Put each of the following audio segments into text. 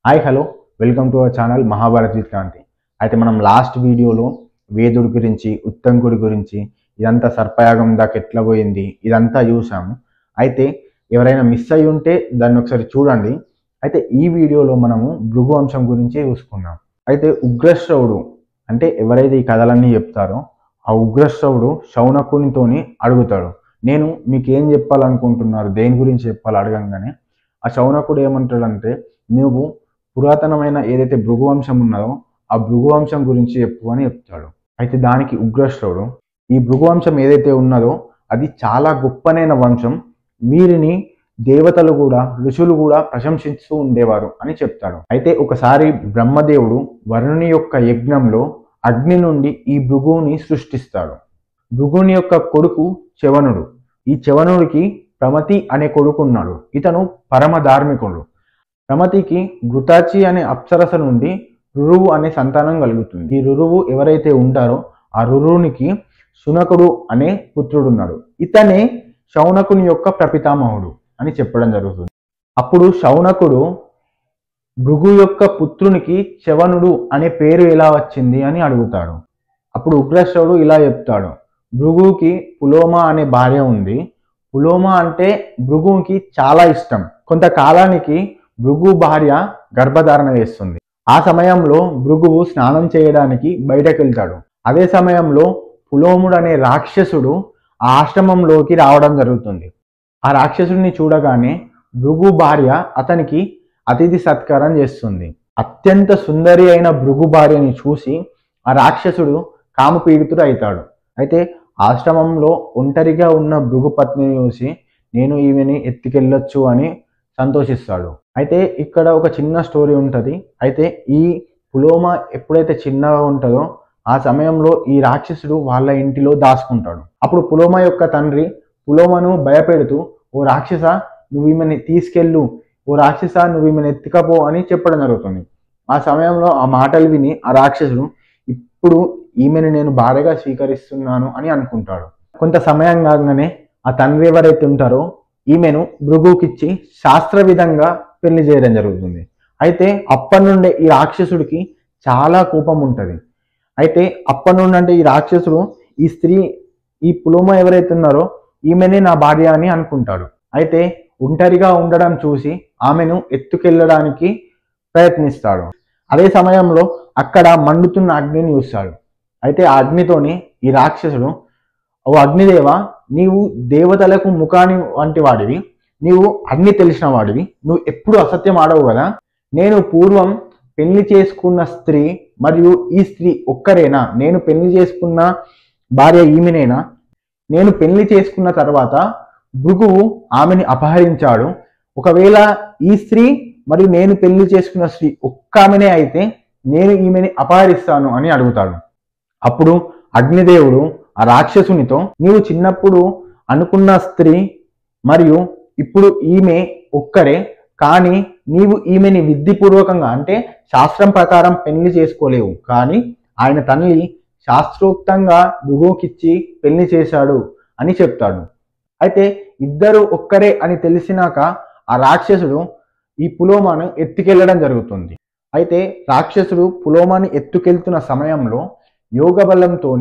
Hi hello welcome to our channel Mahabharat with Kranthi. అయితే మనం last వీడియోలో వేదుడి గురించి, ఉత్తంకుడి గురించి, ఇదంతా సర్పయాగం దాకా ఎట్లా పోయింది ఇదంతా చూసాము. అయితే ఎవరైనా మిస్ అయ్యి ఉంటే దాన్ని ఒకసారి చూడండి. అయితే ఈ వీడియోలో మనము భృగు వంశం గురించి చూసుకున్నాం. అయితే ఉగ్రశ్రవుడు అంటే ఎవరైతే ఈ కథలన్నీ చెప్తారో ఆ ఉగ్రశ్రవుడు శౌనకునితోని అడుగుతాడు, నేను మీకేం చెప్పాలనుకుంటున్నారు, దేని గురించి చెప్పాలి అడగంగానే ఆ శౌనకుడు ఏమంటాడంటే, నువ్వు పురాతనమైన ఏదైతే భృగువంశం ఉన్నదో ఆ భృగువంశం గురించి చెప్పు అని చెప్తాడు. అయితే దానికి ఉగ్రశ్రవుడు, ఈ భృగువంశం ఏదైతే ఉన్నదో అది చాలా గొప్పనైన వంశం, వీరిని దేవతలు కూడా ఋషులు కూడా ప్రశంసిస్తూ ఉండేవారు అని చెప్తాడు. అయితే ఒకసారి బ్రహ్మదేవుడు వరుణుని యొక్క యజ్ఞంలో అగ్ని నుండి ఈ భృగుని సృష్టిస్తాడు. భృగుని యొక్క కొడుకు చవనుడు. ఈ చవనుడికి ప్రమతి అనే కొడుకు ఉన్నాడు. ఇతను పరమ ధార్మికుడు. ప్రమతికి ఘృతాచి అనే అప్సరస నుండి రురువు అనే సంతానం కలుగుతుంది. ఈ రురువు ఎవరైతే ఉంటారో ఆ రురువునికి శునకుడు అనే పుత్రుడున్నాడు. ఇతనే శౌనకుని యొక్క ప్రపితామహుడు అని చెప్పడం జరుగుతుంది. అప్పుడు శౌనకుడు భృగు యొక్క పుత్రునికి చవనుడు అనే పేరు ఎలా వచ్చింది అని అడుగుతాడు. అప్పుడు ఉగ్రశ్రవుడు ఇలా చెప్తాడు, భృగుకి పులోమ అనే భార్య ఉంది. పులోమ అంటే భృగుకి చాలా ఇష్టం. కొంతకాలానికి భృగు భార్య గర్భధారణ చేస్తుంది. ఆ సమయంలో భృగువు స్నానం చేయడానికి బయటకు వెళ్తాడు. అదే సమయంలో పులోముడు అనే రాక్షసుడు ఆ ఆశ్రమంలోకి రావడం జరుగుతుంది. ఆ రాక్షసుడిని చూడగానే భృగు భార్య అతనికి అతిథి సత్కారం చేస్తుంది. అత్యంత సుందరి అయిన భృగు భార్యని చూసి ఆ రాక్షసుడు కామపీడితుడు అవుతాడు. అయితే ఆశ్రమంలో ఒంటరిగా ఉన్న భృగు పత్నిని చూసి నేను ఈమెని ఎత్తుకెళ్ళొచ్చు అని సంతోషిస్తాడు. అయితే ఇక్కడ ఒక చిన్న స్టోరీ ఉంటుంది. అయితే ఈ పులోమ ఎప్పుడైతే చిన్నగా ఉంటుందో ఆ సమయంలో ఈ రాక్షసుడు వాళ్ళ ఇంటిలో దాచుకుంటాడు. అప్పుడు పులోమ యొక్క తండ్రి పులోమను భయపెడుతూ, ఓ రాక్షస నువ్వు ఈమెని తీసుకెళ్ళు, ఓ రాక్షస నువ్వు ఈమెను ఎత్తుకపో అని చెప్పడం జరుగుతుంది. ఆ సమయంలో ఆ మాటలు విని ఆ రాక్షసుడు ఇప్పుడు ఈమెను నేను భార్యగా స్వీకరిస్తున్నాను అని అనుకుంటాడు. కొంత సమయం కాగానే ఆ తండ్రి ఎవరైతే ఉంటారో ఈమెను భృగుకిచ్చి శాస్త్ర విధంగా పెళ్లి చేయడం జరుగుతుంది. అయితే అప్పటి నుండే ఈ రాక్షసుడికి చాలా కోపం ఉంటుంది. అయితే అప్పటి నుండి అంటే ఈ రాక్షసుడు ఈ స్త్రీ ఈ పులోమ ఎవరైతే ఉన్నారో ఈమెనే నా భార్య అని అనుకుంటాడు. అయితే ఒంటరిగా ఉండడం చూసి ఆమెను ఎత్తుకెళ్ళడానికి ప్రయత్నిస్తాడు. అదే సమయంలో అక్కడ మండుతున్న అగ్నిని చూస్తాడు. అయితే ఆ అగ్నితోని ఈ రాక్షసుడు, ఓ అగ్నిదేవ, నీవు దేవతలకు ముఖాని వంటి వాడివి, నీవు అన్ని తెలిసిన వాడివి, నువ్వు ఎప్పుడు అసత్యం ఆడవు కదా, నేను పూర్వం పెళ్లి చేసుకున్న స్త్రీ మరియు ఈ స్త్రీ ఒక్కరేనా, నేను పెళ్లి చేసుకున్న భార్య ఈమెనేనా, నేను పెళ్లి చేసుకున్న తర్వాత భృగువు ఆమెని అపహరించాడు, ఒకవేళ ఈ స్త్రీ మరియు నేను పెళ్లి చేసుకున్న స్త్రీ ఒక్క ఆమెనే అయితే నేను ఈమెని అపహరిస్తాను అని అడుగుతాడు. అప్పుడు అగ్నిదేవుడు ఆ రాక్షసునితో, నీవు చిన్నప్పుడు అనుకున్న స్త్రీ మరియు ఇప్పుడు ఈమె ఒక్కరే, కానీ నీవు ఈమెని విధిపూర్వకంగా అంటే శాస్త్రం ప్రకారం పెళ్లి చేసుకోలేవు, కానీ ఆయన తల్లి శాస్త్రోక్తంగా భృగుకిచ్చి పెళ్లి చేశాడు అని చెప్తాడు. అయితే ఇద్దరు ఒక్కరే అని తెలిసినాక ఆ రాక్షసుడు ఈ పులోమాను ఎత్తుకెళ్ళడం జరుగుతుంది. అయితే రాక్షసుడు పులోమాని ఎత్తుకెళ్తున్న సమయంలో యోగ బలంతో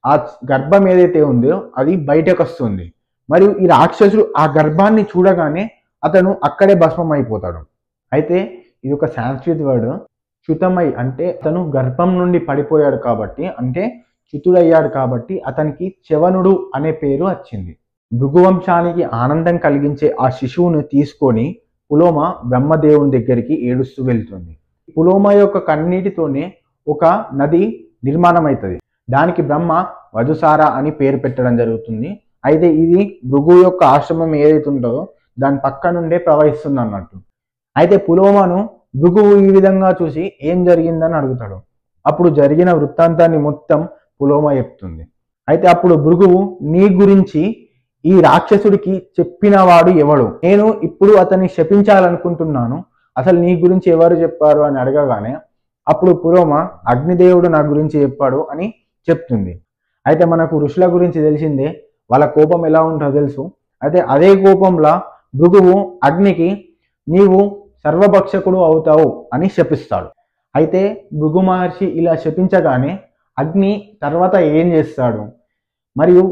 ఆ గర్భం ఏదైతే ఉందో అది బయటకు వస్తుంది. మరియు ఈ రాక్షసుడు ఆ గర్భాన్ని చూడగానే అతను అక్కడే భస్మం అయిపోతాడు. అయితే ఇది ఒక సాంస్క్రిట్ వర్డ్, చ్యుతమై అంటే అతను గర్భం నుండి పడిపోయాడు కాబట్టి, అంటే చ్యుతుడయ్యాడు కాబట్టి అతనికి చవనుడు అనే పేరు వచ్చింది. భృగువంశానికి ఆనందం కలిగించే ఆ శిశువును తీసుకొని పులోమ బ్రహ్మదేవుని దగ్గరికి ఏడుస్తూ వెళ్తుంది. పులోమ యొక్క కన్నీటితోనే ఒక నది నిర్మాణం అవుతుంది. దానికి బ్రహ్మ వధుసార అని పేరు పెట్టడం జరుగుతుంది. అయితే ఇది భృగు యొక్క ఆశ్రమం ఏదైతే ఉంటుందో దాని పక్క నుండే ప్రవహిస్తుంది అన్నట్టు. అయితే పులోమను భృగువు ఈ విధంగా చూసి ఏం జరిగిందని అడుగుతాడు. అప్పుడు జరిగిన వృత్తాంతాన్ని మొత్తం పులోమ చెప్తుంది. అయితే అప్పుడు భృగువు, నీ గురించి ఈ రాక్షసుడికి చెప్పిన వాడు ఎవడు, నేను ఇప్పుడు అతన్ని శపించాలనుకుంటున్నాను, అసలు నీ గురించి ఎవరు చెప్పారు అని అడగగానే అప్పుడు పులోమ, అగ్నిదేవుడు నా గురించి చెప్పాడు అని చెప్తుంది. అయితే మనకు ఋషుల గురించి తెలిసిందే, వాళ్ళ కోపం ఎలా ఉంటుందో తెలుసు. అయితే అదే కోపంలో భృగువు అగ్నికి, నీవు సర్వభక్షకుడు అవుతావు అని శపిస్తాడు. అయితే భృగు మహర్షి ఇలా శపించగానే అగ్ని తర్వాత ఏం చేస్తాడు, మరియు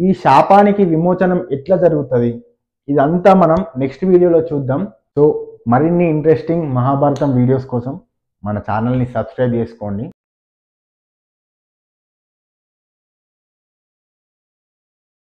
ఈ శాపానికి విమోచనం ఎట్లా జరుగుతుంది, ఇదంతా మనం నెక్స్ట్ వీడియోలో చూద్దాం. సో మరిన్ని ఇంట్రెస్టింగ్ మహాభారతం వీడియోస్ కోసం మన ఛానల్ని సబ్స్క్రైబ్ చేసుకోండి.